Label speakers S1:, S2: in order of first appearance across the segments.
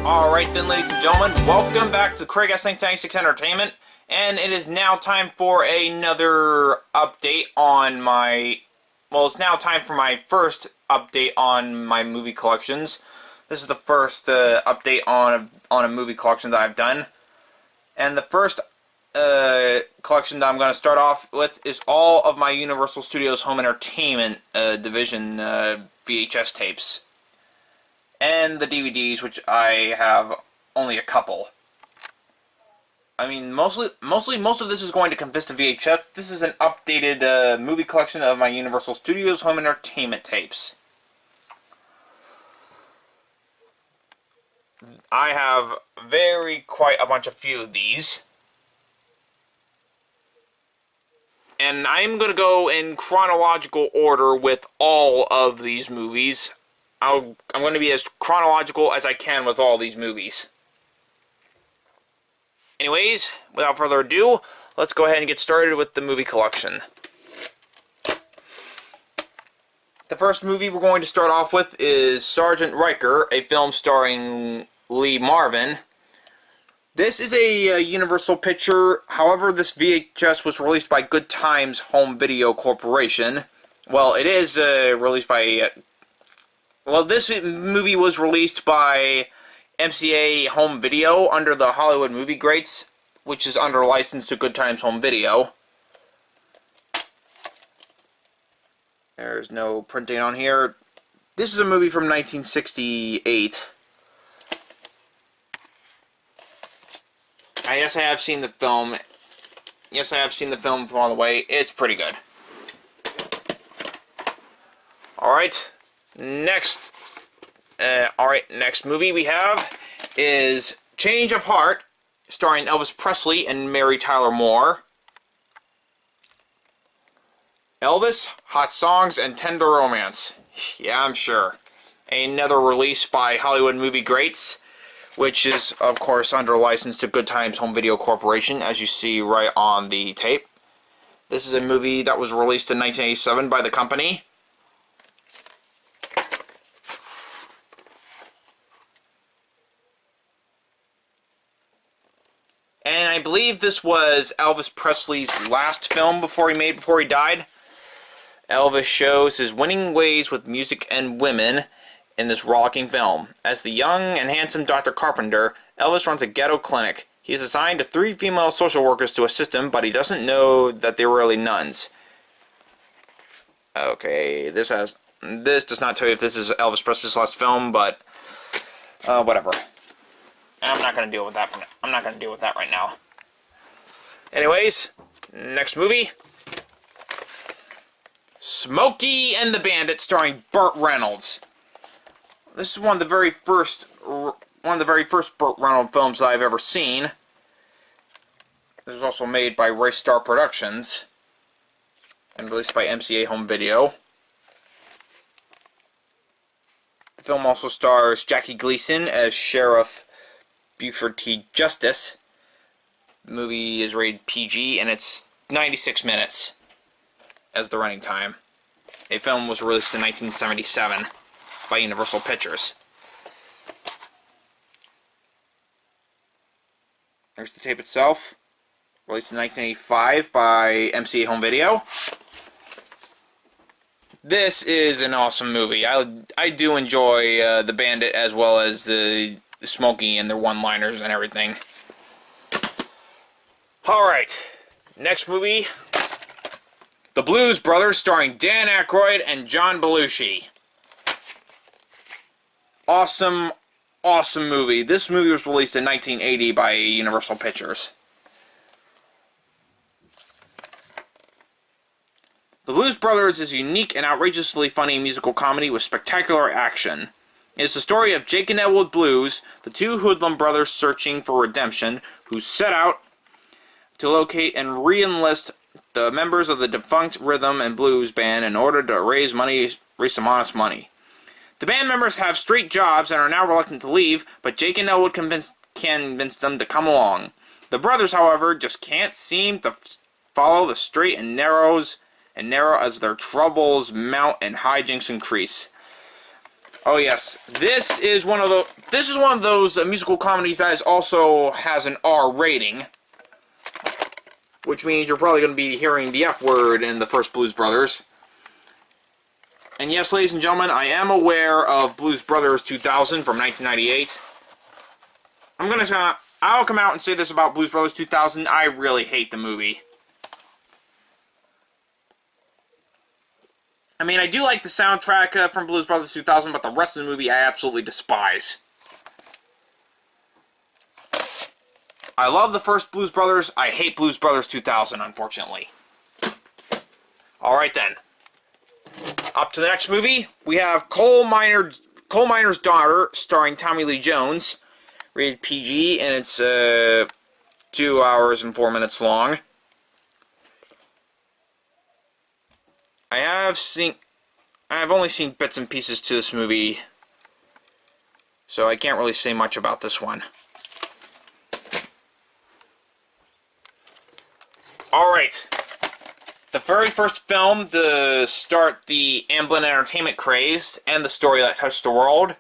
S1: Alright then, ladies and gentlemen, welcome back to Craig S96 Entertainment, and it is now time for another update on my... Well, it's now time for my first update on my movie collections. This is the first update on a movie collection that I've done. And the first collection that I'm going to start off with is all of my Universal Studios Home Entertainment Division VHS tapes. And the DVDs, which I have only a couple. I mean, most of this is going to consist of VHS. This is an updated movie collection of my Universal Studios Home Entertainment tapes. I have quite a few of these. And I'm going to go in chronological order with all of these movies. I'm going to be as chronological as I can with all these movies. Anyways, without further ado, let's go ahead and get started with the movie collection. The first movie we're going to start off with is Sergeant Riker, a film starring Lee Marvin. This is a Universal picture. However, this VHS was released by Good Times Home Video Corporation. Well, it is released by... Well, this movie was released by MCA Home Video under the Hollywood Movie Greats, which is under license to Good Times Home Video. There's no printing on here. This is a movie from 1968. Yes, I have seen the film. Yes, I have seen the film from all the way. It's pretty good. Alright. Next movie we have is Change of Heart, starring Elvis Presley and Mary Tyler Moore. Elvis, Hot Songs, and Tender Romance. Yeah, I'm sure. Another release by Hollywood Movie Greats, which is, of course, under license to Good Times Home Video Corporation, as you see right on the tape. This is a movie that was released in 1987 by the company. And I believe this was Elvis Presley's last film before he died. Elvis shows his winning ways with music and women in this rollicking film. As the young and handsome Dr. Carpenter, Elvis runs a ghetto clinic. He is assigned to 3 female social workers to assist him, but he doesn't know that they're really nuns. Okay, this does not tell you if this is Elvis Presley's last film, but whatever. I'm not going to deal with that. I'm not going to deal with that right now. Anyways, next movie. Smokey and the Bandit, starring Burt Reynolds. This is one of the very first Burt Reynolds films that I've ever seen. This was also made by Race Star Productions and released by MCA Home Video. The film also stars Jackie Gleason as Sheriff Buford T. Justice. The movie is rated PG, and it's 96 minutes as the running time. A film was released in 1977 by Universal Pictures. There's the tape itself, released in 1985 by MCA Home Video. This is an awesome movie. I do enjoy the Bandit as well as the Smokey and their one-liners and everything. Alright, next movie, The Blues Brothers, starring Dan Aykroyd and John Belushi. Awesome, awesome movie. This movie was released in 1980 by Universal Pictures. The Blues Brothers is a unique and outrageously funny musical comedy with spectacular action. It is the story of Jake and Elwood Blues, the 2 hoodlum brothers searching for redemption, who set out to locate and re-enlist the members of the defunct rhythm and blues band in order to raise some honest money. The band members have straight jobs and are now reluctant to leave, but Jake and Elwood convince them to come along. The brothers, however, just can't seem to follow the straight and narrow as their troubles mount and hijinks increase. Oh yes, this is one of those musical comedies that also has an R rating, which means you're probably going to be hearing the F word in the first Blues Brothers. And yes, ladies and gentlemen, I am aware of Blues Brothers 2000 from 1998. I'll come out and say this about Blues Brothers 2000. I really hate the movie. I mean, I do like the soundtrack from Blues Brothers 2000, but the rest of the movie I absolutely despise. I love the first Blues Brothers. I hate Blues Brothers 2000, unfortunately. Alright then. Up to the next movie, we have Coal Miner's Daughter, starring Tommy Lee Jones. Rated PG, and it's 2 hours and 4 minutes long. I have only seen bits and pieces to this movie, so I can't really say much about this one. Alright. The very first film to start the Amblin Entertainment craze and the story that touched the world,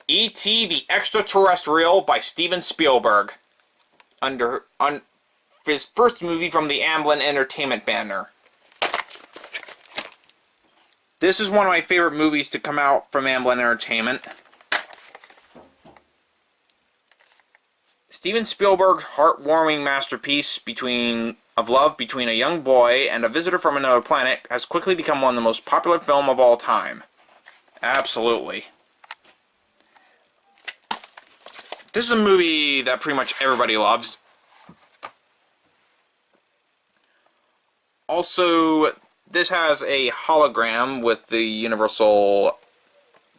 S1: E.T. the Extraterrestrial by Steven Spielberg. His first movie from the Amblin Entertainment banner. This is one of my favorite movies to come out from Amblin Entertainment. Steven Spielberg's heartwarming masterpiece of love between a young boy and a visitor from another planet has quickly become one of the most popular films of all time. Absolutely. This is a movie that pretty much everybody loves. Also, this has a hologram with the Universal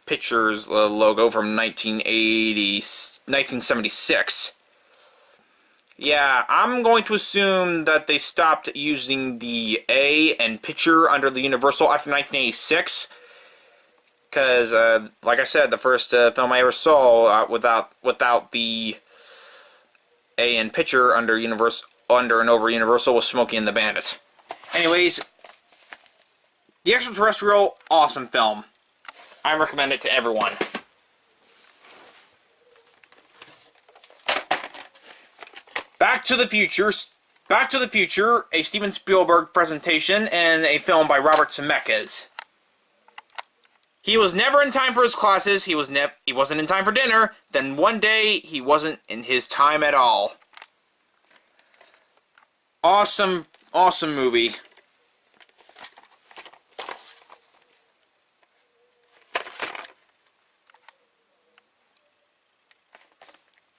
S1: Pictures logo from 1976. Yeah, I'm going to assume that they stopped using the A and picture under the Universal after 1986. Because, like I said, the first film I ever saw without the A and picture under and over Universal was Smokey and the Bandit. Anyways, The Extraterrestrial, awesome film. I recommend it to everyone. Back to the Future, a Steven Spielberg presentation and a film by Robert Zemeckis. He was never in time for his classes, he wasn't in time for dinner, then one day he wasn't in his time at all. Awesome, awesome movie.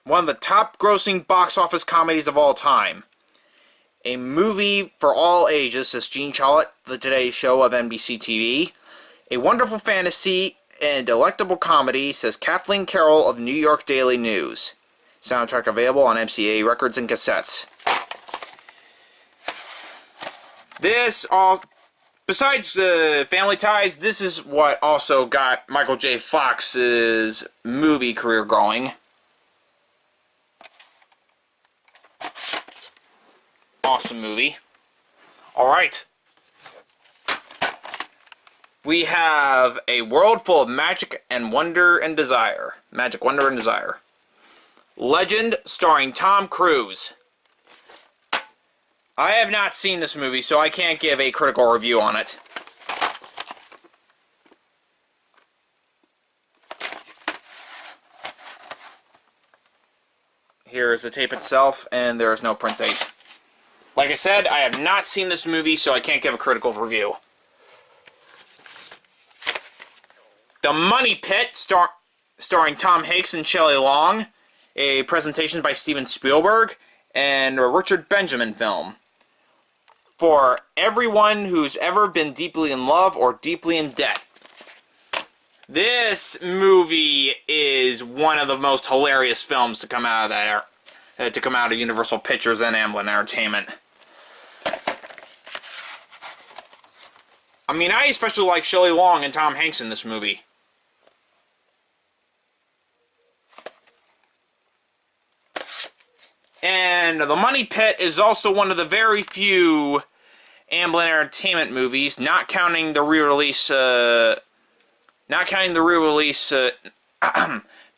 S1: One of the top grossing box office comedies of all time. A movie for all ages, says Gene Shalit, The Today Show of NBC TV. A wonderful fantasy and delectable comedy, says Kathleen Carroll of New York Daily News. Soundtrack available on MCA Records and Cassettes. Besides Family Ties, this is what also got Michael J. Fox's movie career going. Awesome movie. Alright. We have A World Full of Magic and Wonder and Desire. Magic, Wonder, and Desire. Legend, starring Tom Cruise. I have not seen this movie, so I can't give a critical review on it. Here is the tape itself, and there is no print date. Like I said, I have not seen this movie, so I can't give a critical review. The Money Pit, starring Tom Hanks and Shelley Long, a presentation by Steven Spielberg, and a Richard Benjamin film. For everyone who's ever been deeply in love or deeply in debt. This movie is one of the most hilarious films to come out of Universal Pictures and Amblin Entertainment. I mean, I especially like Shelley Long and Tom Hanks in this movie. And The Money Pit is also one of the very few Amblin Entertainment movies, not counting the re-release not counting the re-release,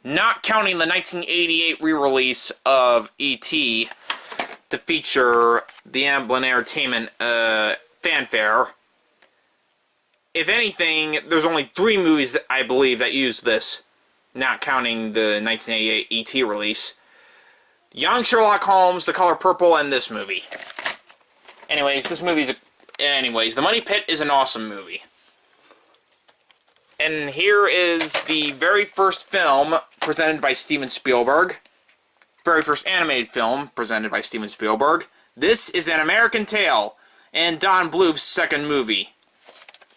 S1: not counting the 1988 re-release of E.T. to feature the Amblin Entertainment fanfare. If anything, there's only 3 movies that I believe that use this, not counting the 1988 E.T. release. Young Sherlock Holmes, The Color Purple, and this movie. Anyways, the Money Pit is an awesome movie. And here is the very first film presented by Steven Spielberg. Very first animated film presented by Steven Spielberg. This is An American Tail, and Don Bluth's second movie.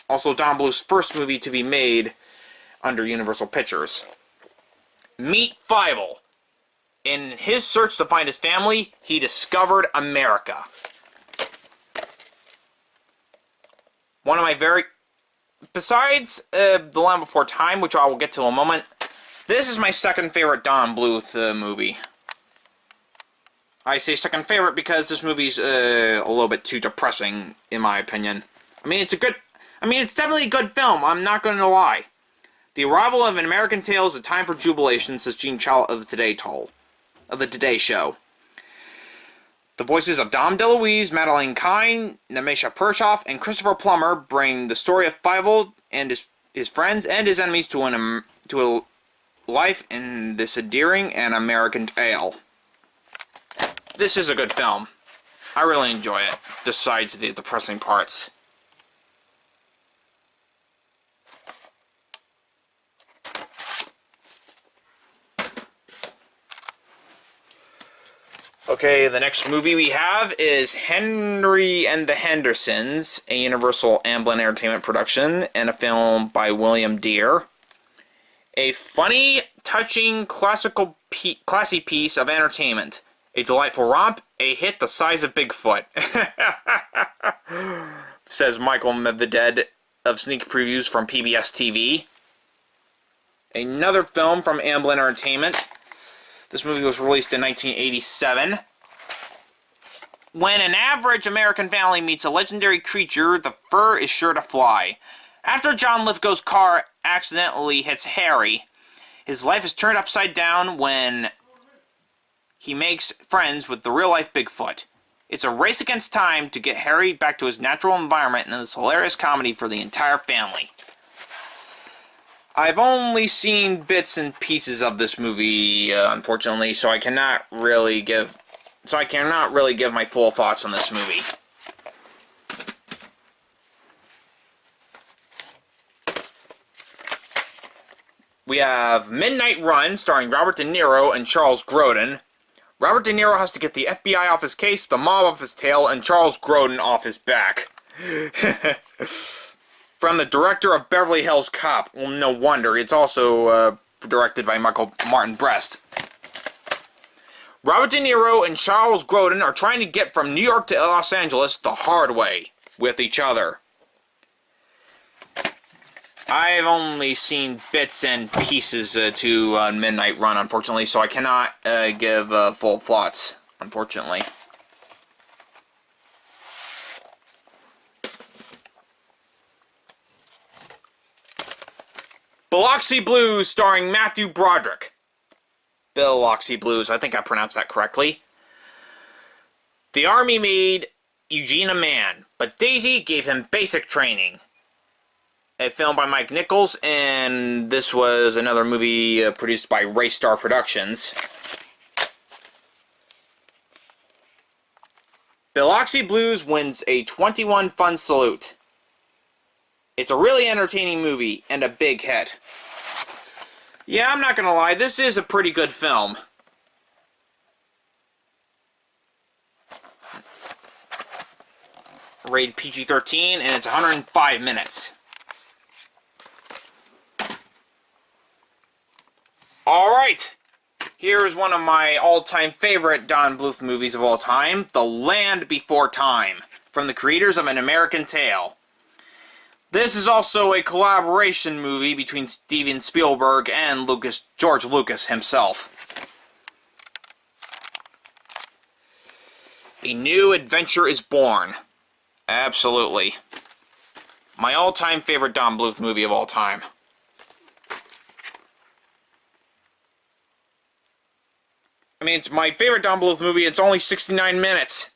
S1: Also Don Bluth's first movie to be made under Universal Pictures. Meet Fievel. In his search to find his family, he discovered America. One of my very... Besides The Land Before Time, which I will get to in a moment, this is my second favorite Don Bluth movie. I say second favorite because this movie's a little bit too depressing, in my opinion. It's definitely a good film, I'm not going to lie. The arrival of An American Tail is a time for jubilation, says Gene Shalit of the Today Show. The voices of Dom DeLuise, Madeline Kahn, Nemesha Pershoff, and Christopher Plummer bring the story of Fievel and his friends and his enemies to a life in this endearing and American tale. This is a good film. I really enjoy it, besides the depressing parts. Okay, the next movie we have is Henry and the Hendersons, a Universal Amblin Entertainment production, and a film by William Dear. A funny, touching, classy piece of entertainment. A delightful romp, a hit the size of Bigfoot. Says Michael Medved of Sneak Previews from PBS TV. Another film from Amblin Entertainment. This movie was released in 1987. When an average American family meets a legendary creature, the fur is sure to fly. After John Lithgow's car accidentally hits Harry, his life is turned upside down when he makes friends with the real-life Bigfoot. It's a race against time to get Harry back to his natural environment in this hilarious comedy for the entire family. I've only seen bits and pieces of this movie, unfortunately, so I cannot really give my full thoughts on this movie. We have Midnight Run, starring Robert De Niro and Charles Grodin. Robert De Niro has to get the FBI off his case, the mob off his tail, and Charles Grodin off his back. From the director of Beverly Hills Cop. Well, no wonder. It's also directed by Martin Brest. Robert De Niro and Charles Grodin are trying to get from New York to Los Angeles the hard way, with each other. I've only seen bits and pieces to Midnight Run, unfortunately, so I cannot give full thoughts, unfortunately. Biloxi Blues, starring Matthew Broderick. Biloxi Blues, I think I pronounced that correctly. The Army made Eugene a man, but Daisy gave him basic training. A film by Mike Nichols, and this was another movie produced by Raystar Productions. Biloxi Blues wins a 21 Fun Salute. It's a really entertaining movie, and a big hit. Yeah, I'm not gonna lie, this is a pretty good film. Rated PG-13, and it's 105 minutes. Alright, here is one of my all-time favorite Don Bluth movies of all time, The Land Before Time, from the creators of An American Tail. This is also a collaboration movie between Steven Spielberg and George Lucas himself. A new adventure is born. Absolutely. My all-time favorite Don Bluth movie of all time. mean, it's my favorite Don Bluth movie. It's only 69 minutes.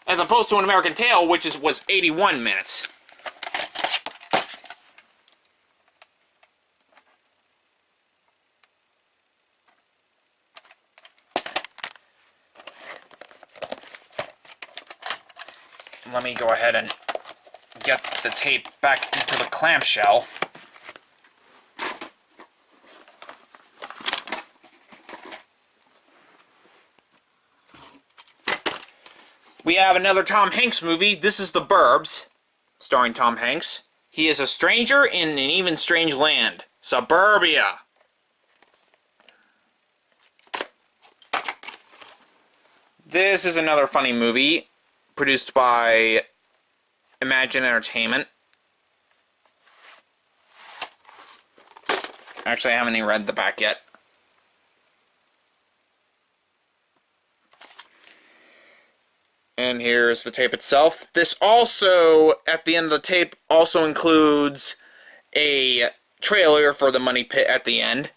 S1: As opposed to An American Tail, which was 81 minutes. Let me go ahead and get the tape back into the clamshell. We have another Tom Hanks movie. This is The Burbs, starring Tom Hanks. He is a stranger in an even strange land, Suburbia. This is another funny movie, produced by Imagine Entertainment. Actually, I haven't even read the back yet. And here's the tape itself. This also, at the end of the tape, also includes a trailer for The Money Pit at the end.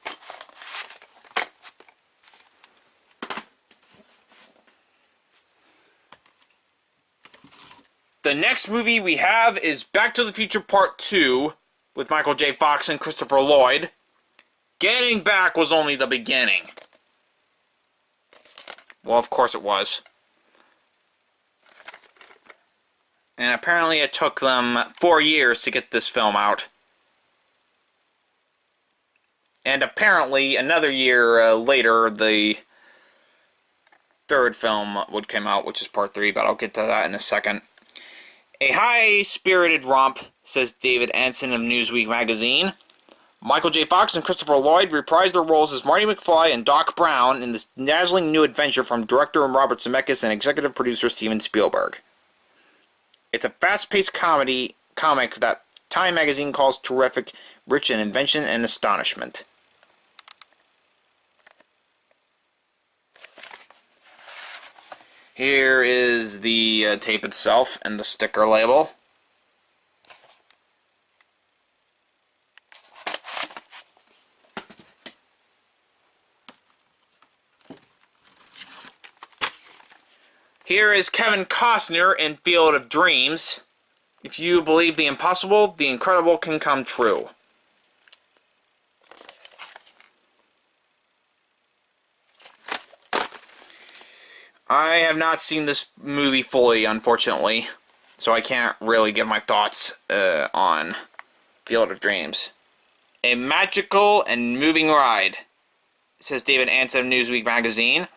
S1: The next movie we have is Back to the Future Part 2 with Michael J. Fox and Christopher Lloyd. Getting back was only the beginning. Well, of course it was. And apparently it took them 4 years to get this film out. And apparently another year later, the third film would come out, which is Part 3, but I'll get to that in a second. A high-spirited romp, says David Anson of Newsweek magazine. Michael J. Fox and Christopher Lloyd reprised their roles as Marty McFly and Doc Brown in this dazzling new adventure from director Robert Zemeckis and executive producer Steven Spielberg. It's a fast-paced comic that Time magazine calls terrific, rich in invention and astonishment. Here is the tape itself and the sticker label. Here is Kevin Costner in Field of Dreams. If you believe the impossible, the incredible can come true. I have not seen this movie fully, unfortunately, so I can't really give my thoughts on Field of Dreams. A magical and moving ride, says David Anson of Newsweek magazine.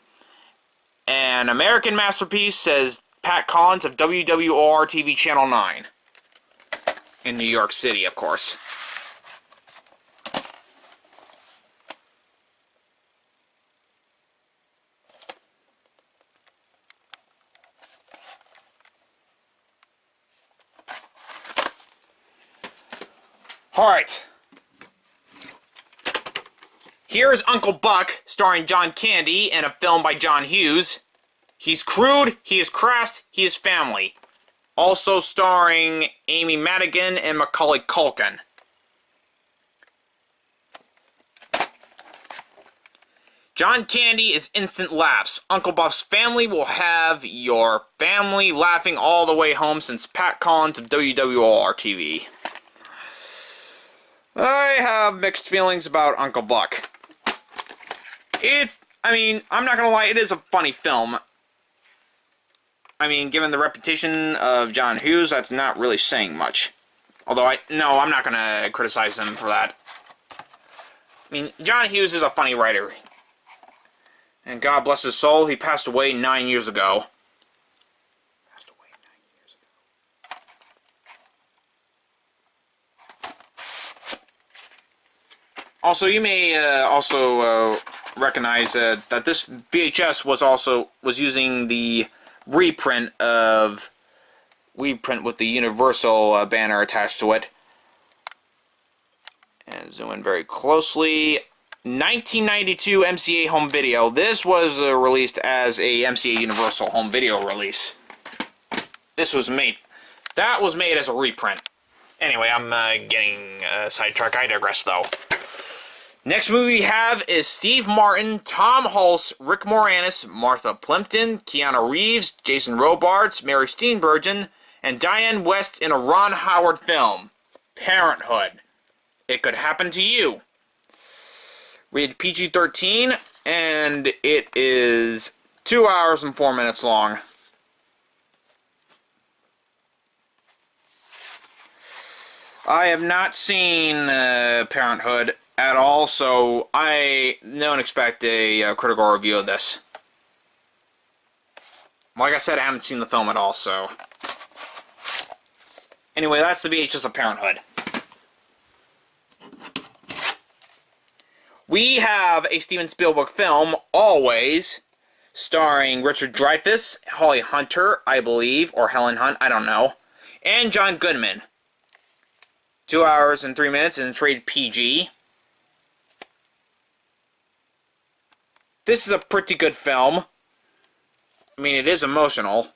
S1: An American masterpiece, says Pat Collins of WWOR TV Channel 9. In New York City, of course. Alright. Here is Uncle Buck, starring John Candy, in a film by John Hughes. He's crude, he is crass, he is family. Also starring Amy Madigan and Macaulay Culkin. John Candy is instant laughs. Uncle Buck's family will have your family laughing all the way home, since Pat Collins of WWOR TV. I have mixed feelings about Uncle Buck. I'm not gonna lie, it is a funny film. I mean, given the reputation of John Hughes, that's not really saying much. Although, I'm not gonna criticize him for that. I mean, John Hughes is a funny writer. And God bless his soul, he passed away 9 years ago. Also, you may recognize that this VHS was using the reprint with the Universal banner attached to it. And zoom in very closely. 1992 MCA home video. This was released as a MCA Universal home video release. That was made as a reprint. Anyway, I'm getting sidetracked. I digress, though. Next movie we have is Steve Martin, Tom Hulce, Rick Moranis, Martha Plimpton, Keanu Reeves, Jason Robards, Mary Steenburgen, and Diane West in a Ron Howard film, Parenthood. It Could Happen to You. Rated PG-13, and it is 2 hours and 4 minutes long. I have not seen Parenthood at all, so I don't expect a critical review of this. Like I said, I haven't seen the film at all, so... Anyway, that's the VHS of Parenthood. We have a Steven Spielberg film, Always, starring Richard Dreyfuss, Holly Hunter, I believe, or Helen Hunt, I don't know, and John Goodman. 2 hours and 3 minutes, and it's rated PG. This is a pretty good film. I mean, it is emotional.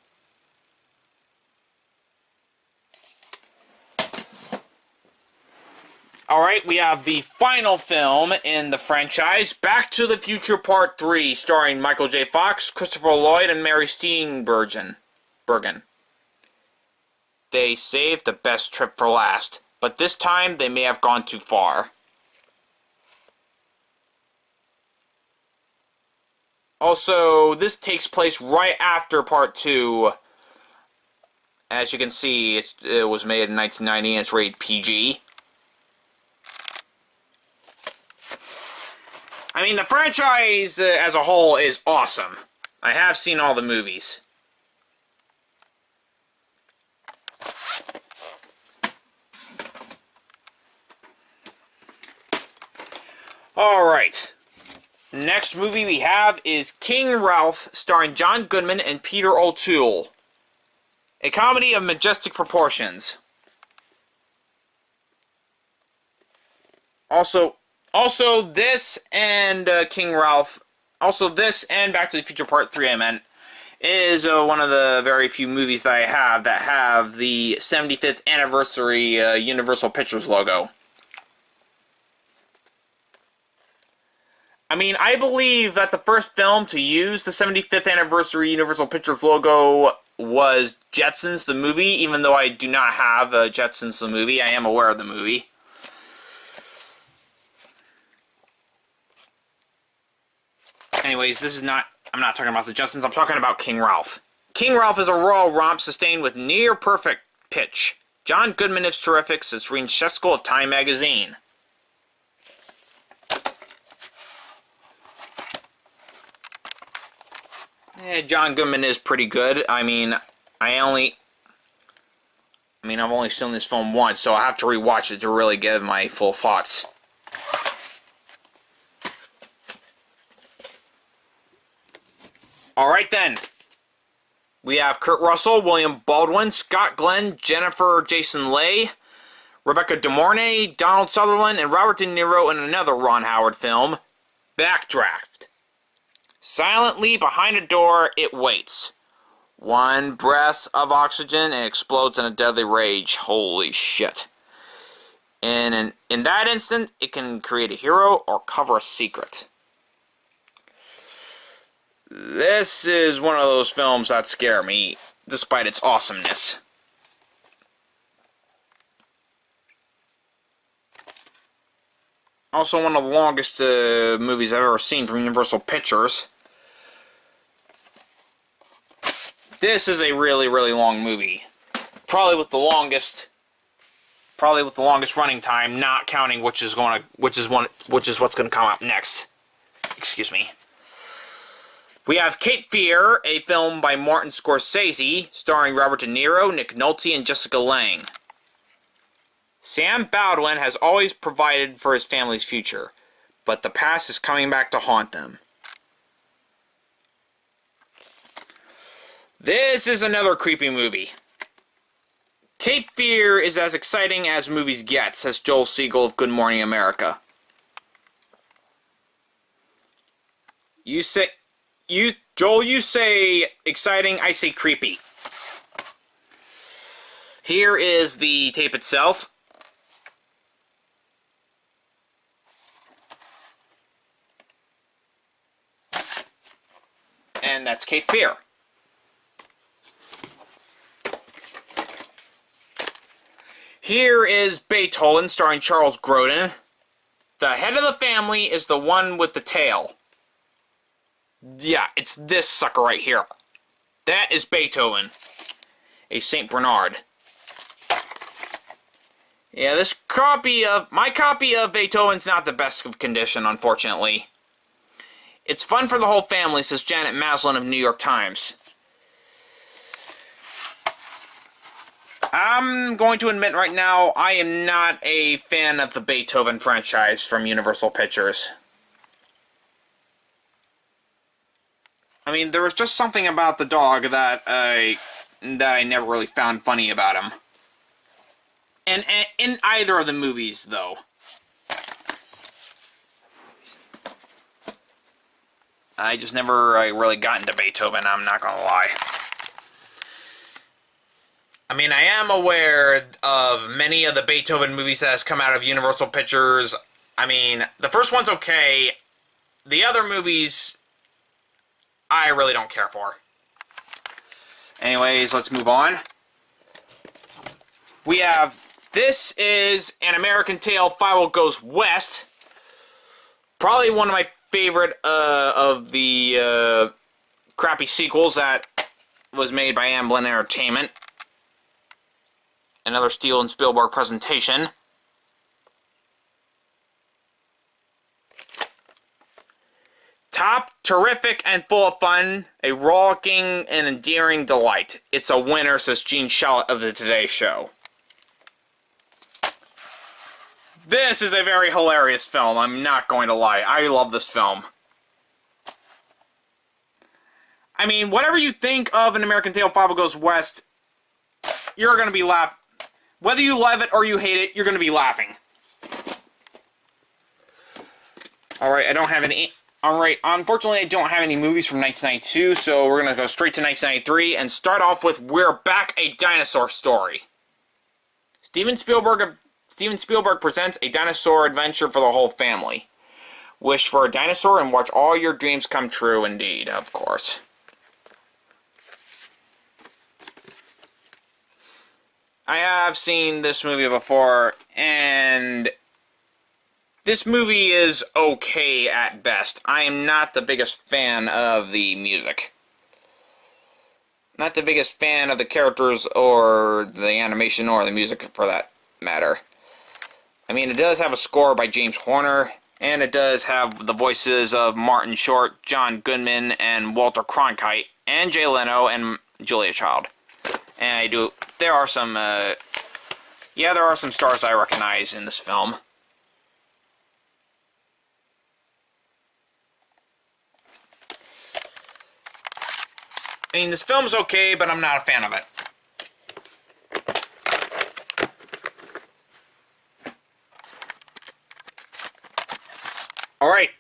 S1: Alright, we have the final film in the franchise, Back to the Future Part 3, starring Michael J. Fox, Christopher Lloyd, and Mary Steenburgen. They saved the best trip for last, but this time they may have gone too far. Also, this takes place right after Part 2. As you can see, it was made in 1990 and it's rated PG. I mean, the franchise as a whole is awesome. I have seen all the movies. Alright. Next movie we have is King Ralph, starring John Goodman and Peter O'Toole. A comedy of majestic proportions. Also this and King Ralph, also this and Back to the Future Part 3, I meant, is one of the very few movies that I have that have the 75th anniversary Universal Pictures logo. I mean, I believe that the first film to use the 75th anniversary Universal Pictures logo was Jetsons the movie, even though I do not have Jetsons the movie. I am aware of the movie. Anyways, I'm not talking about the Jetsons, I'm talking about King Ralph. King Ralph is a royal romp sustained with near-perfect pitch. John Goodman is terrific, says Reen Shesko of Time magazine. John Goodman is pretty good. I mean, I've only seen this film once, so I have to rewatch it to really give my full thoughts. Alright then. We have Kurt Russell, William Baldwin, Scott Glenn, Jennifer Jason Leigh, Rebecca De Mornay, Donald Sutherland, and Robert De Niro in another Ron Howard film, Backdraft. Silently behind a door, it waits. One breath of oxygen and explodes in a deadly rage. Holy shit. And in that instant, it can create a hero or cover a secret. This is one of those films that scare me, despite its awesomeness. Also one of the longest movies I've ever seen from Universal Pictures. This is a really, really long movie. Probably with the longest running time, not counting which is what's going to come up next. Excuse me. We have Cape Fear, a film by Martin Scorsese, starring Robert De Niro, Nick Nolte, and Jessica Lange. Sam Baldwin has always provided for his family's future, but the past is coming back to haunt them. This is another creepy movie. Cape Fear is as exciting as movies get, says Joel Siegel of Good Morning America. Joel, you say exciting, I say creepy. Here is the tape itself. and that's Cape Fear. Here is Beethoven, starring Charles Grodin. The head of the family is the one with the tail. Yeah, it's this sucker right here. That is Beethoven, a Saint Bernard. Yeah, my copy of Beethoven's not the best of condition, unfortunately. It's fun for the whole family, says Janet Maslin of New York Times. I'm going to admit right now, I am not a fan of the Beethoven franchise from Universal Pictures. I mean, there was just something about the dog that I never really found funny about him. And in either of the movies, though. I just never really got into Beethoven, I'm not gonna lie. I mean, I am aware of many of the Beethoven movies that has come out of Universal Pictures. I mean, the first one's okay. The other movies, I really don't care for. Anyways, let's move on. We have, this is An American Tail, Fievel Goes West. Probably one of my favorite of the crappy sequels that was made by Amblin Entertainment. Another Steven Spielberg presentation. Top, terrific, and full of fun. A rollicking and endearing delight. It's a winner, says Gene Shalit of the Today Show. This is a very hilarious film, I'm not going to lie. I love this film. I mean, whatever you think of An American Tail, Fievel Goes West, you're going to be laughing. Whether you love it or you hate it, you're going to be laughing. Alright, I don't have any... Alright, unfortunately I don't have any movies from 1992, so we're going to go straight to 1993 and start off with We're Back, a Dinosaur Story. Steven Spielberg presents a dinosaur adventure for the whole family. Wish for a dinosaur and watch all your dreams come true, indeed, of course. I have seen this movie before, and this movie is okay at best. I am not the biggest fan of the music. Not the biggest fan of the characters or the animation or the music for that matter. I mean, it does have a score by James Horner, and it does have the voices of Martin Short, John Goodman, and Walter Cronkite, and Jay Leno, and Julia Child. And there are some stars I recognize in this film. I mean, this film's okay, but I'm not a fan of it. Alright.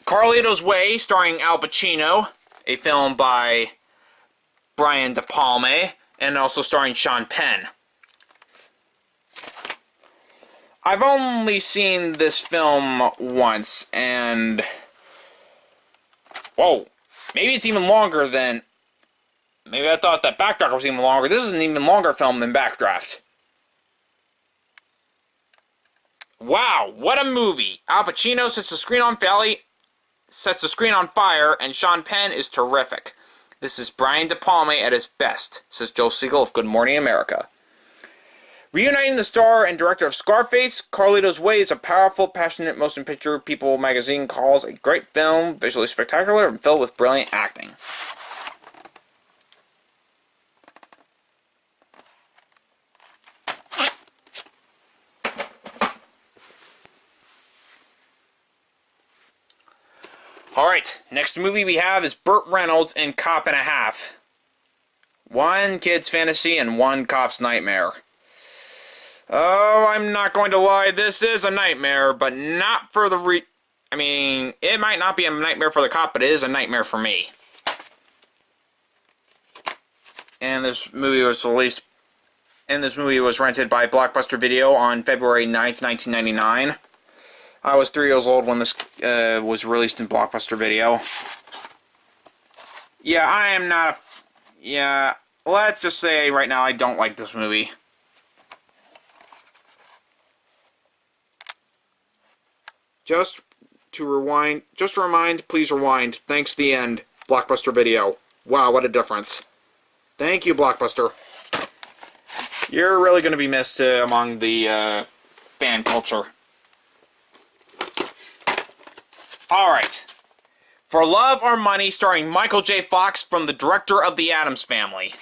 S1: Carlito's Way, starring Al Pacino, a film by Brian De Palma, and also starring Sean Penn. I've only seen this film once, and... Whoa. Maybe it's even longer than... Maybe I thought that Backdraft was even longer. This is an even longer film than Backdraft. Wow, what a movie! Al Pacino sets the screen on fire, and Sean Penn is terrific. This is Brian De Palma at his best, says Joe Siegel of Good Morning America. Reuniting the star and director of Scarface, Carlito's Way is a powerful, passionate motion picture People magazine calls a great film, visually spectacular, and filled with brilliant acting. Alright, next movie we have is Burt Reynolds in Cop and a Half. One kid's fantasy and one cop's nightmare. Oh, I'm not going to lie, this is a nightmare, but not for the I mean, it might not be a nightmare for the cop, but it is a nightmare for me. And this movie was rented by Blockbuster Video on February 9th, 1999. I was 3 years old when this was released in Blockbuster Video. Yeah, I am not a... Yeah, let's just say right now I don't like this movie. Just to remind, please rewind. Thanks, the end. Blockbuster Video. Wow, what a difference. Thank you, Blockbuster. You're really going to be missed among the fan culture. Alright. For Love or Money, starring Michael J. Fox, from the director of The Addams Family.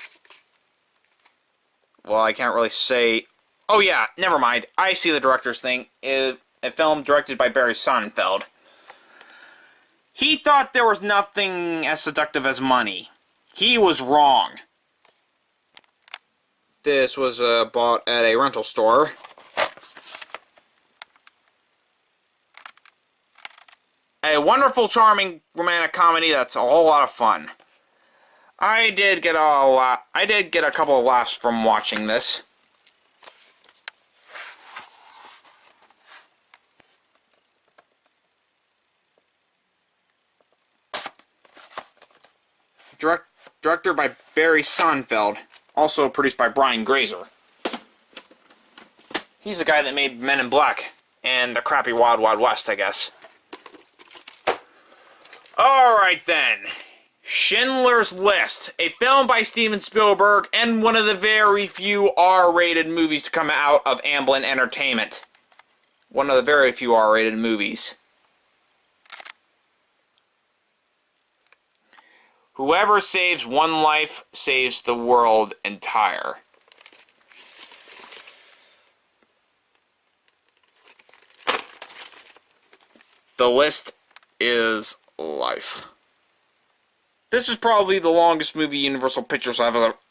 S1: Well, I can't really say... Oh yeah, never mind. I see the director's thing. A film directed by Barry Sonnenfeld. He thought there was nothing as seductive as money. He was wrong. This was bought at a rental store. A wonderful, charming romantic comedy that's a whole lot of fun. I did get a couple of laughs from watching this. Directed by Barry Sonnenfeld. Also produced by Brian Grazer. He's the guy that made Men in Black and the crappy Wild Wild West, I guess. Alright then. Schindler's List. A film by Steven Spielberg and one of the very few R-rated movies to come out of Amblin Entertainment. One of the very few R-rated movies. Whoever saves one life saves the world entire. The list is life. This is probably the longest movie Universal Pictures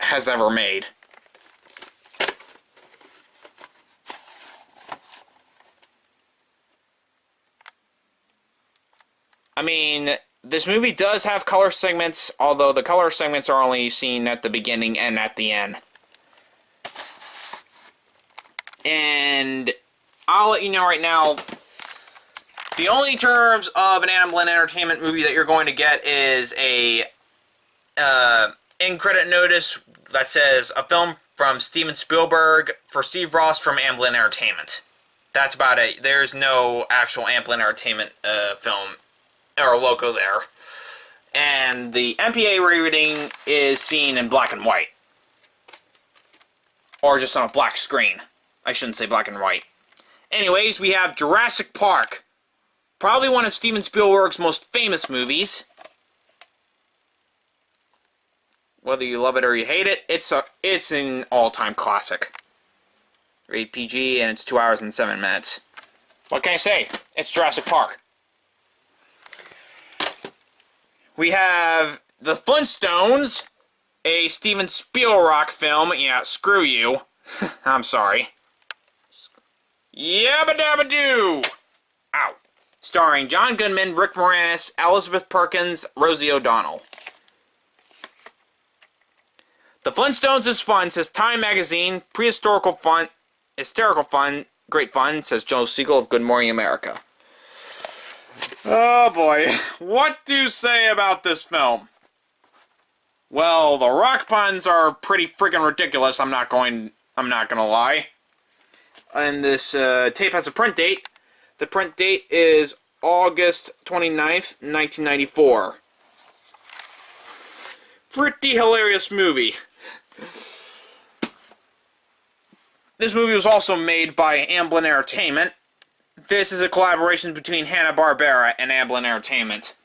S1: has ever made. I mean, this movie does have color segments, although the color segments are only seen at the beginning and at the end. And I'll let you know right now, the only terms of an Amblin Entertainment movie that you're going to get is a in-credit notice that says a film from Steven Spielberg for Steve Ross from Amblin Entertainment. That's about it. There's no actual Amblin Entertainment film or logo there. And the MPA rating is seen in black and white. Or just on a black screen. I shouldn't say black and white. Anyways, we have Jurassic Park. Probably one of Steven Spielberg's most famous movies. Whether you love it or you hate it, it's an all-time classic. Rated PG, and it's 2 hours and 7 minutes. What can I say? It's Jurassic Park. We have The Flintstones, a Steven Spielberg film. Yeah, screw you. I'm sorry. Yabba dabba doo! Ow. Starring John Goodman, Rick Moranis, Elizabeth Perkins, Rosie O'Donnell. The Flintstones is fun, says Time Magazine. Prehistorical fun, hysterical fun, great fun, says Joe Siegel of Good Morning America. Oh boy, what do you say about this film? Well, the rock puns are pretty freaking ridiculous, I'm not gonna lie. And this tape has a print date. The print date is August 29th, 1994. Pretty hilarious movie. This movie was also made by Amblin Entertainment. This is a collaboration between Hanna-Barbera and Amblin Entertainment.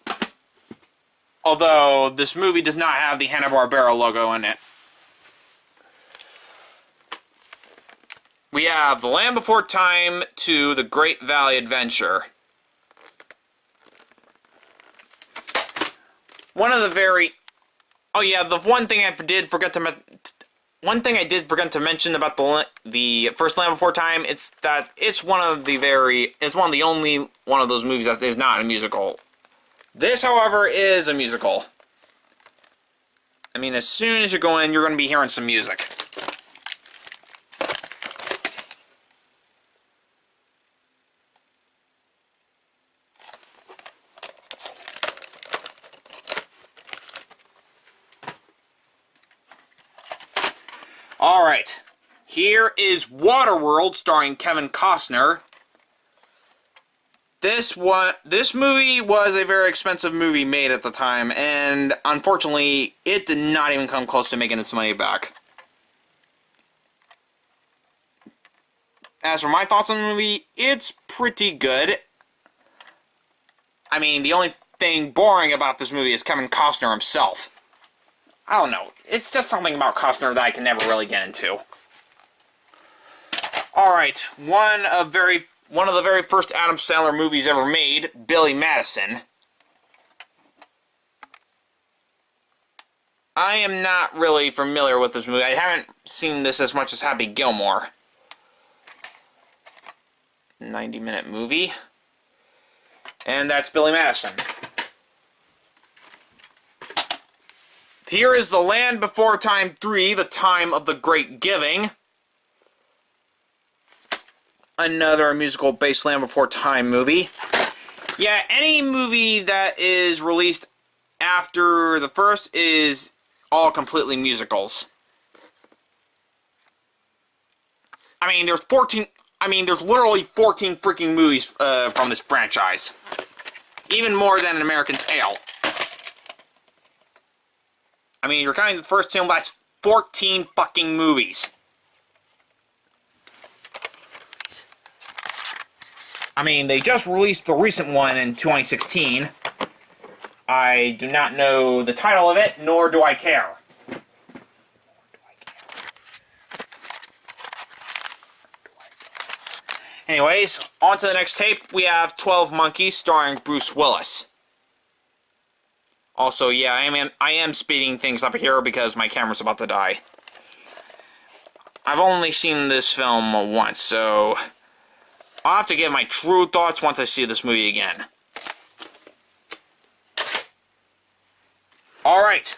S1: Although, this movie does not have the Hanna-Barbera logo in it. We have The Land Before Time 2, The Great Valley Adventure. One of the very... Oh yeah, the one thing I did forget to mention about the first Land Before Time, it's that it's one of the only one of those movies that is not a musical. This, however, is a musical. I mean, as soon as you go in, you're going to be hearing some music. Alright, here is Waterworld starring Kevin Costner. This movie was a very expensive movie made at the time, and unfortunately, it did not even come close to making its money back. As for my thoughts on the movie, it's pretty good. I mean, the only thing boring about this movie is Kevin Costner himself. I don't know. It's just something about Costner that I can never really get into. Alright, one of the very first Adam Sandler movies ever made, Billy Madison. I am not really familiar with this movie. I haven't seen this as much as Happy Gilmore. 90-minute movie. And that's Billy Madison. Here is The Land Before Time 3, The Time of the Great Giving. Another musical-based Land Before Time movie. Yeah, any movie that is released after the first is all completely musicals. I mean, there's literally 14 freaking movies from this franchise. Even more than An American Tail. I mean, you're counting the first two, that's 14 fucking movies. I mean, they just released the recent one in 2016. I do not know the title of it, nor do I care. Anyways, on to the next tape. We have 12 Monkeys starring Bruce Willis. Also, yeah, I am speeding things up here because my camera's about to die. I've only seen this film once, so I'll have to give my true thoughts once I see this movie again. Alright,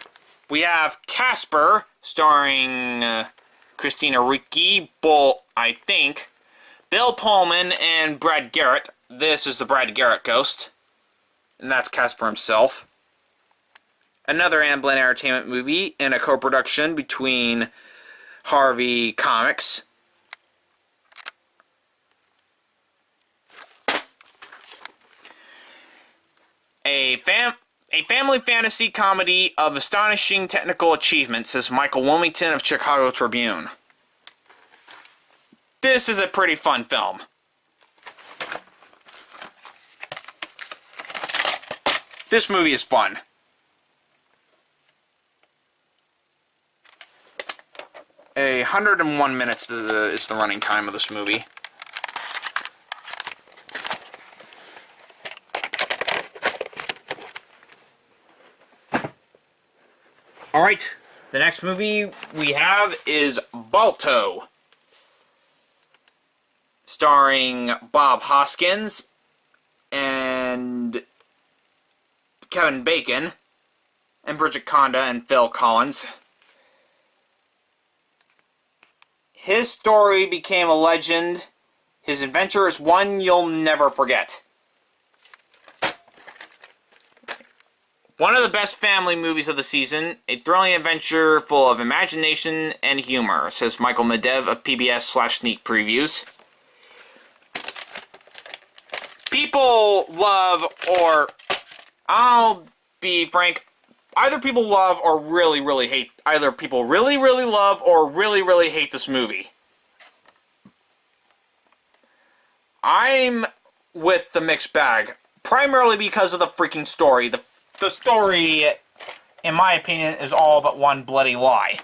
S1: we have Casper, starring Christina Ricci, I think, Bill Pullman, and Brad Garrett. This is the Brad Garrett ghost, and that's Casper himself. Another Amblin Entertainment movie in a co-production between Harvey Comics. A family fantasy comedy of astonishing technical achievement, says Michael Wilmington of Chicago Tribune. This is a pretty fun film. This movie is fun. 101 minutes is the running time of this movie. Alright, the next movie we have is Balto, starring Bob Hoskins and Kevin Bacon and Bridget Fonda and Phil Collins. His story became a legend. His adventure is one you'll never forget. One of the best family movies of the season, a thrilling adventure full of imagination and humor, says Michael Medev of PBS/Sneak Previews. People love, or I'll be frank, either people love or really hate, either people really love or really hate this movie. I'm with the mixed bag, primarily because of the freaking story. The story, in my opinion, is all but one bloody lie.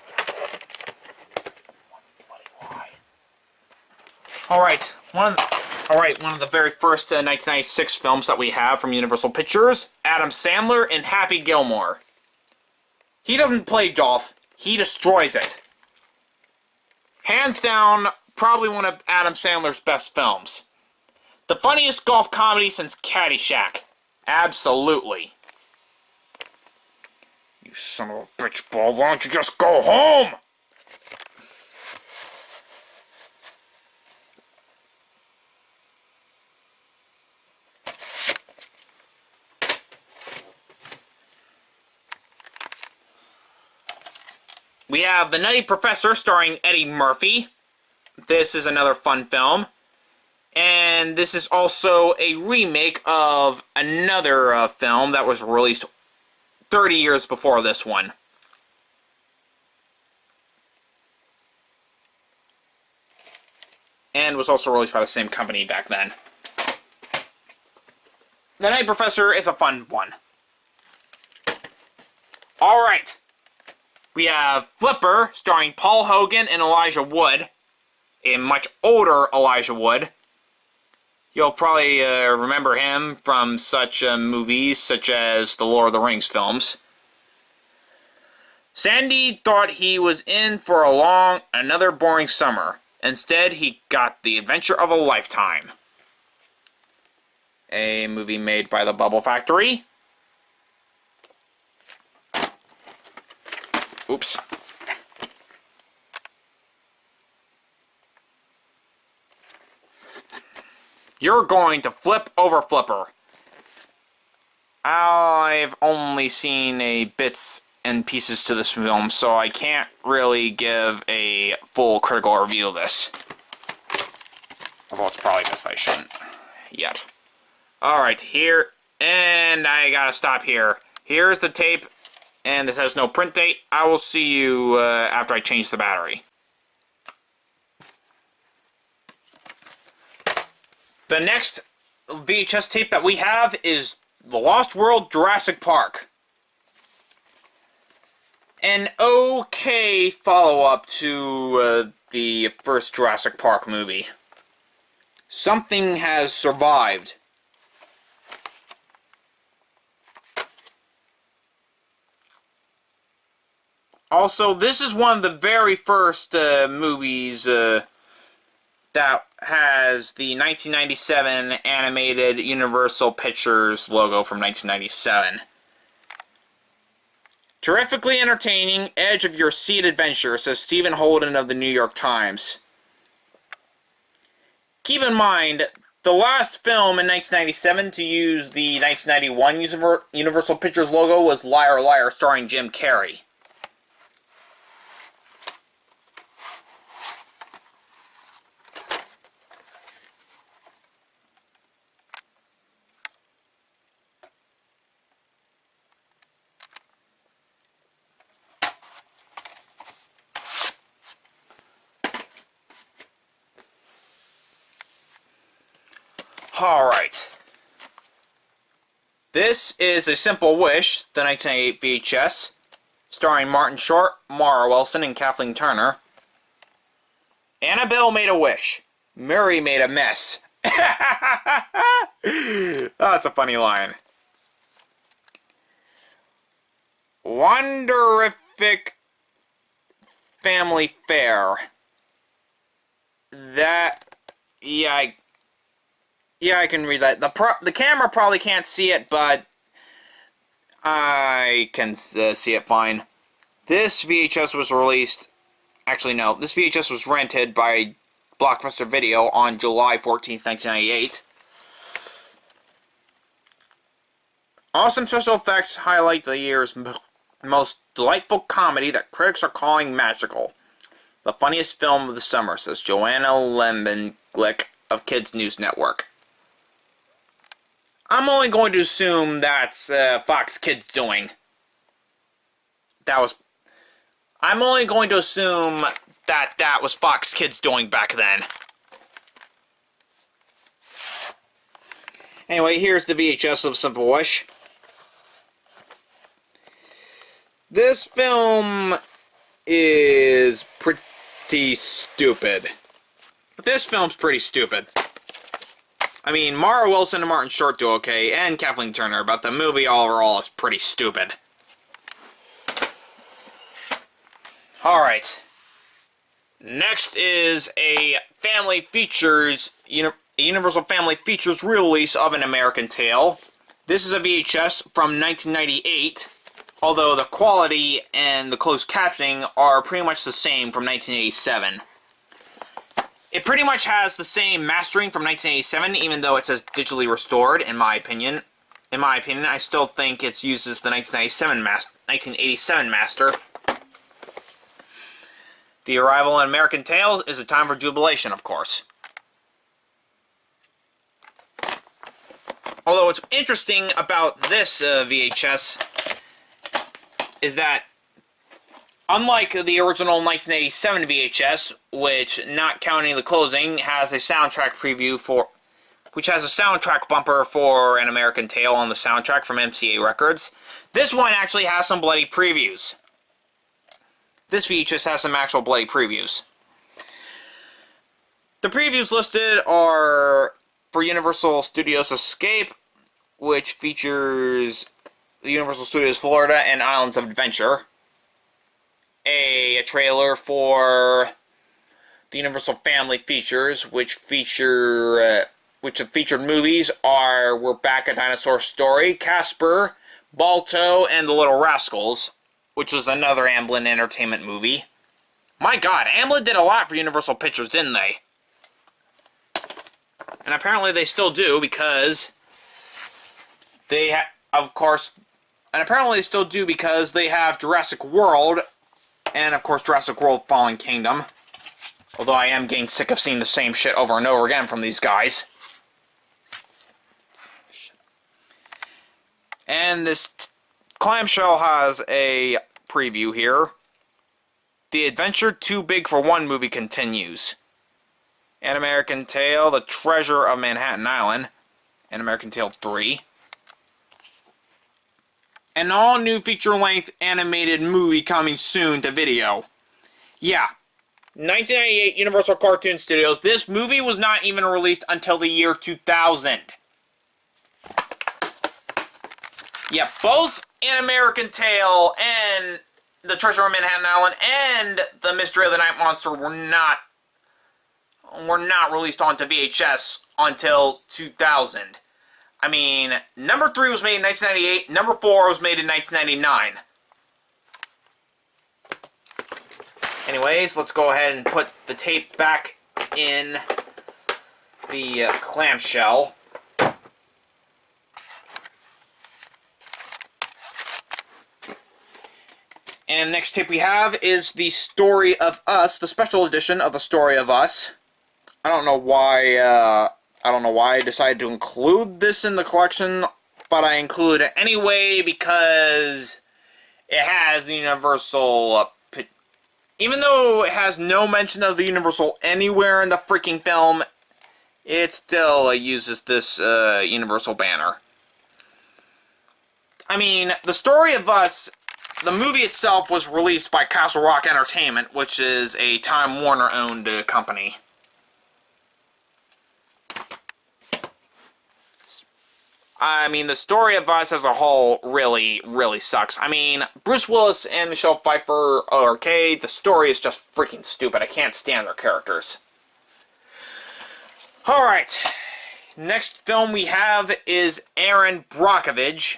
S1: Alright, one of the very first 1996 films that we have from Universal Pictures, Adam Sandler in Happy Gilmore. He doesn't play golf, he destroys it. Hands down, probably one of Adam Sandler's best films. The funniest golf comedy since Caddyshack. Absolutely. You son of a bitch ball, why don't you just go home? We have The Nutty Professor starring Eddie Murphy. This is another fun film. And this is also a remake of another film that was released 30 years before this one. And was also released by the same company back then. The Nutty Professor is a fun one. Alright. We have Flipper, starring Paul Hogan and Elijah Wood. A much older Elijah Wood. You'll probably remember him from such movies such as the Lord of the Rings films. Sandy thought he was in for another boring summer. Instead, he got the adventure of a lifetime. A movie made by the Bubble Factory. Oops. You're going to flip over Flipper. I've only seen bits and pieces to this film, so I can't really give a full critical review of this. Although it's probably best I shouldn't yet. Alright, here, and I gotta stop here. Here's the tape, and this has no print date. I will see you after I change the battery. The next VHS tape that we have is The Lost World Jurassic Park. An okay follow-up to the first Jurassic Park movie. Something has survived. Also, this is one of the very first movies that has the 1997 animated Universal Pictures logo from 1997. Terrifically entertaining, edge of your seat adventure, says Stephen Holden of the New York Times. Keep in mind, the last film in 1997 to use the 1991 Universal Pictures logo was Liar Liar, starring Jim Carrey. Alright. This is A Simple Wish, the 1998 VHS, starring Martin Short, Mara Wilson, and Kathleen Turner. Annabelle made a wish. Murray made a mess. That's a funny line. Wonderific Family Fair. Yeah, I can read that. The camera probably can't see it, but I can see it fine. This VHS was released... Actually, no. This VHS was rented by Blockbuster Video on July 14th, 1998. Awesome special effects highlight the year's most delightful comedy that critics are calling magical. The funniest film of the summer, says Joanna Lembenglick of Kids News Network. I'm only going to assume that's Fox Kids doing. I'm only going to assume that was Fox Kids doing back then. Anyway, here's the VHS of Simple Wish. This film is pretty stupid. This film's pretty stupid. I mean, Mara Wilson and Martin Short do okay, and Kathleen Turner, but the movie overall is pretty stupid. Alright. Next is a Family Features, Universal Family Features re-release of An American Tail. This is a VHS from 1998, although the quality and the closed captioning are pretty much the same from 1987. It pretty much has the same mastering from 1987, even though it says digitally restored, in my opinion. In my opinion, I still think it uses the 1987 master. The arrival in American Tail is a time for jubilation, of course. Although what's interesting about this VHS is that, unlike the original 1987 VHS, which, not counting the closing, has a soundtrack preview for, which has a soundtrack bumper for An American Tail on the soundtrack from MCA Records, this one actually has some bloody previews. This VHS has some actual bloody previews. The previews listed are for Universal Studios Escape, which features the Universal Studios Florida and Islands of Adventure. A trailer for the Universal Family Features, which have featured movies are We're Back, A Dinosaur Story, Casper, Balto, and The Little Rascals, which was another Amblin Entertainment movie. My God, Amblin did a lot for Universal Pictures, didn't they? And apparently they still do, because they have Jurassic World, and of course Jurassic World Fallen Kingdom. Although I am getting sick of seeing the same shit over and over again from these guys. And this clamshell has a preview here. The Adventure Too Big for One movie continues. An American Tail, The Treasure of Manhattan Island. An American Tail 3. An all-new feature-length animated movie coming soon to video. Yeah. 1998 Universal Cartoon Studios. This movie was not even released until the year 2000. Yeah, both An American Tail and The Treasure of Manhattan Island and The Mystery of the Night Monster were not released onto VHS until 2000. I mean, number 3 was made in 1998, number 4 was made in 1999. Anyways, let's go ahead and put the tape back in the clamshell. And next tape we have is The Story of Us, the special edition of The Story of Us. I don't know why I decided to include this in the collection, but I include it anyway because it has the Universal. Even though it has no mention of the Universal anywhere in the freaking film, it still uses this Universal banner. I mean, The Story of Us, the movie itself was released by Castle Rock Entertainment, which is a Time Warner-owned company. I mean, The Story of Us as a whole really, really sucks. I mean, Bruce Willis and Michelle Pfeiffer are okay. The story is just freaking stupid. I can't stand their characters. Alright. Next film we have is Erin Brockovich.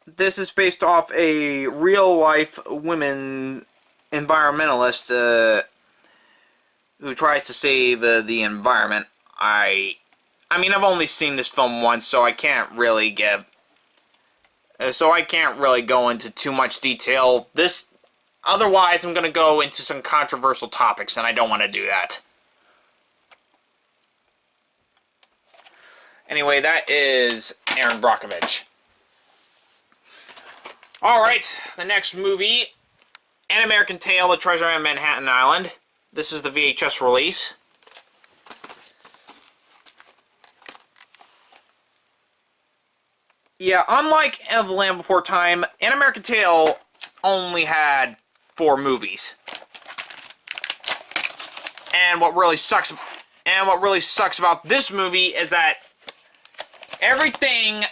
S1: This is based off a real-life women environmentalist who tries to save the environment. I mean, I've only seen this film once, so I can't really go into too much detail. Otherwise, I'm going to go into some controversial topics, and I don't want to do that. Anyway, that is Erin Brockovich. Alright, the next movie, An American Tail, The Treasure of Manhattan Island. This is the VHS release. Yeah, unlike The Land Before Time, An American Tail only had 4 movies. And what really sucks about this movie is that everything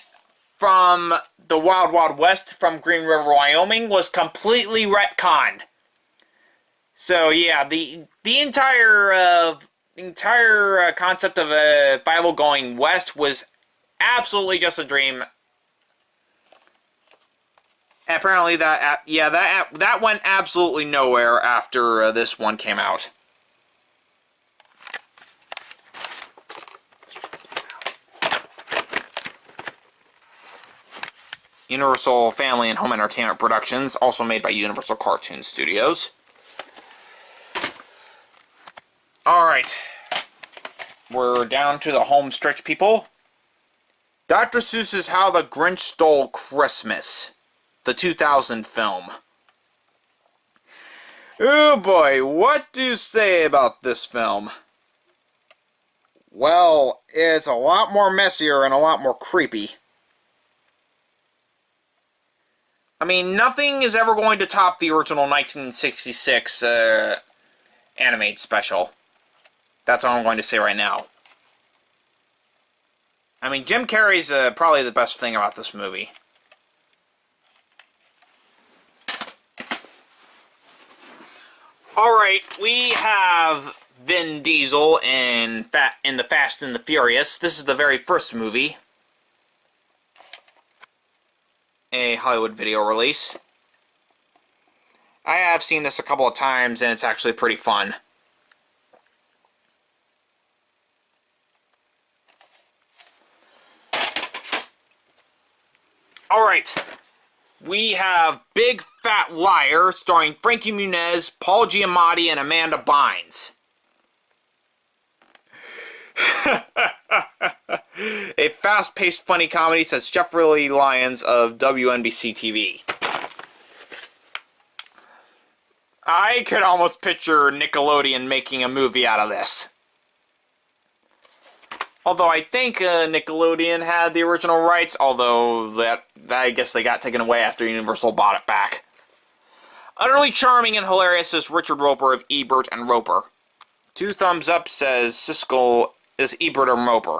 S1: from the Wild Wild West from Green River, Wyoming was completely retconned. So yeah, the entire concept of a Bible going west was absolutely just a dream. Apparently that went absolutely nowhere after this one came out. Universal Family and Home Entertainment Productions, also made by Universal Cartoon Studios. we're down to the home stretch, people. Dr. Seuss's How the Grinch Stole Christmas, the 2000 film. Oh boy, what do you say about this film? Well, it's a lot more messier and a lot more creepy. I mean, nothing is ever going to top the original 1966 animated special. That's all I'm going to say right now. I mean, Jim Carrey's probably the best thing about this movie. Alright, we have Vin Diesel in the Fast and the Furious. This is the very first movie. A Hollywood video release. I have seen this a couple of times, and it's actually pretty fun. Alright, we have Big Fat Liar, starring Frankie Muniz, Paul Giamatti, and Amanda Bynes. A fast-paced, funny comedy, says Jeffrey Lyons of WNBC TV. I could almost picture Nickelodeon making a movie out of this. Although I think Nickelodeon had the original rights, although that I guess they got taken away after Universal bought it back. Utterly charming and hilarious, says Richard Roper of Ebert and Roper. 2 thumbs up, says Siskel is Ebert or Roper.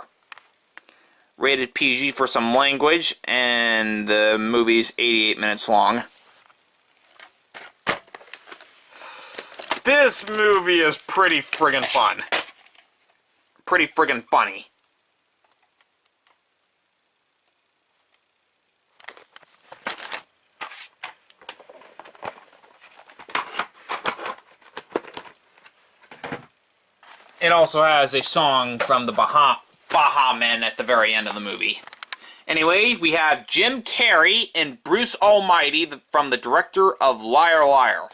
S1: Rated PG for some language, and the movie's 88 minutes long. This movie is pretty friggin' fun. Pretty friggin' funny. It also has a song from the Baha Men at the very end of the movie. Anyway, we have Jim Carrey and Bruce Almighty from the director of Liar Liar.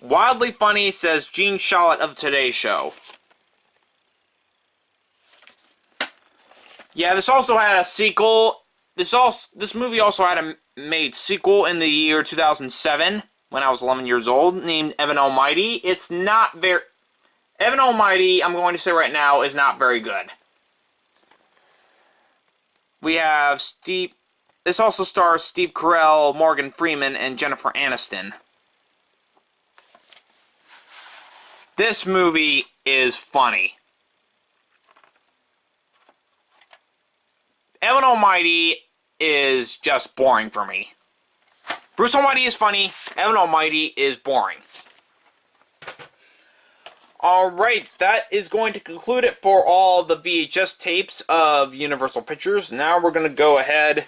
S1: Wildly funny, says Gene Shalit of Today Show. Yeah, this also had a sequel. This movie also had a made sequel in the year 2007 when I was 11 years old, named Evan Almighty. It's not very... Evan Almighty, I'm going to say right now, is not very good. We have Steve... This also stars Steve Carell, Morgan Freeman, and Jennifer Aniston. This movie is funny. Evan Almighty is just boring for me. Bruce Almighty is funny. Evan Almighty is boring. Alright, that is going to conclude it for all the VHS tapes of Universal Pictures. Now we're going to go ahead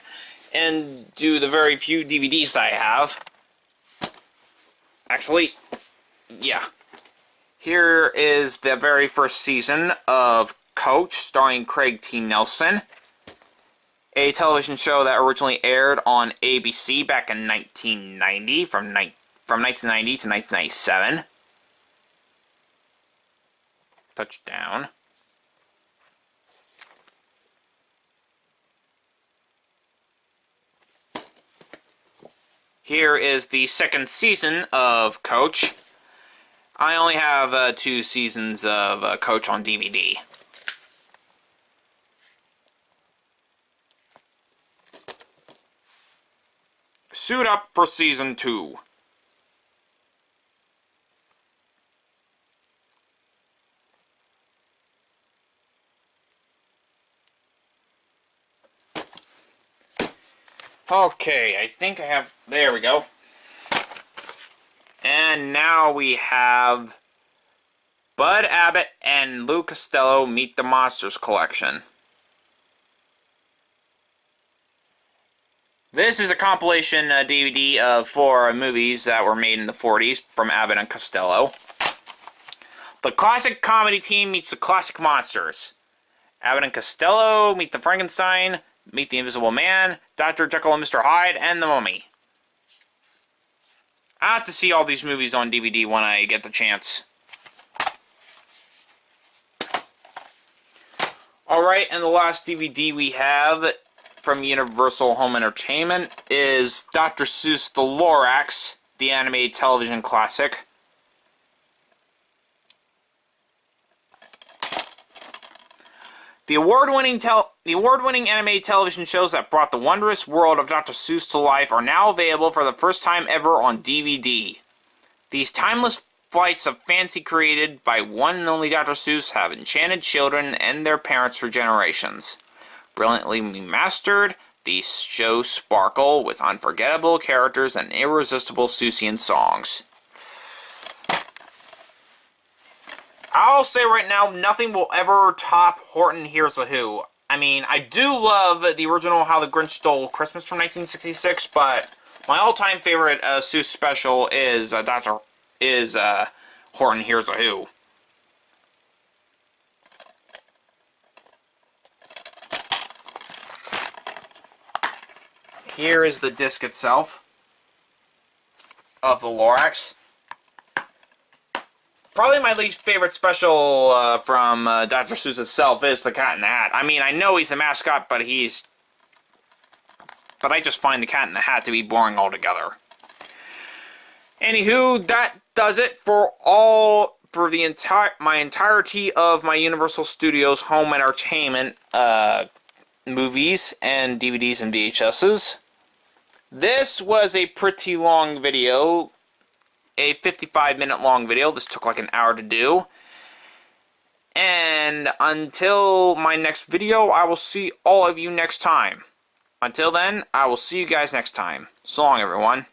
S1: and do the very few DVDs that I have. Actually, yeah. Here is the very first season of Coach, starring Craig T. Nelson. A television show that originally aired on ABC back in 1990, from 1990 to 1997. Touchdown. Here is the second season of Coach. I only have 2 seasons of Coach on DVD. Suit up for season 2. Okay, I think I have... There we go. And now we have Bud Abbott and Lou Costello Meet the Monsters collection. This is a compilation DVD of 4 movies that were made in the 40s from Abbott and Costello. The classic comedy team meets the classic monsters. Abbott and Costello meet the Frankenstein, Meet the Invisible Man, Dr. Jekyll and Mr. Hyde, and The Mummy. I have to see all these movies on DVD when I get the chance. Alright, and the last DVD we have from Universal Home Entertainment is Dr. Seuss The Lorax, the animated television classic. The award-winning animated television shows that brought the wondrous world of Dr. Seuss to life are now available for the first time ever on DVD. These timeless flights of fancy created by one and only Dr. Seuss have enchanted children and their parents for generations. Brilliantly remastered, these shows sparkle with unforgettable characters and irresistible Seussian songs. I'll say right now, nothing will ever top Horton Hears a Who. I mean, I do love the original How the Grinch Stole Christmas from 1966, but my all-time favorite Seuss special is Horton Hears a Who. Here is the disc itself of the Lorax. Probably my least favorite special from Dr. Seuss itself is The Cat in the Hat. I mean, I know he's the mascot, but I just find The Cat in the Hat to be boring altogether. Anywho, that does it for my entirety of my Universal Studios home entertainment movies and DVDs and VHSs. This was a pretty long video, a 55-minute long video. This took like an hour to do. And until my next video, I will see all of you next time. Until then, I will see you guys next time. So long, everyone.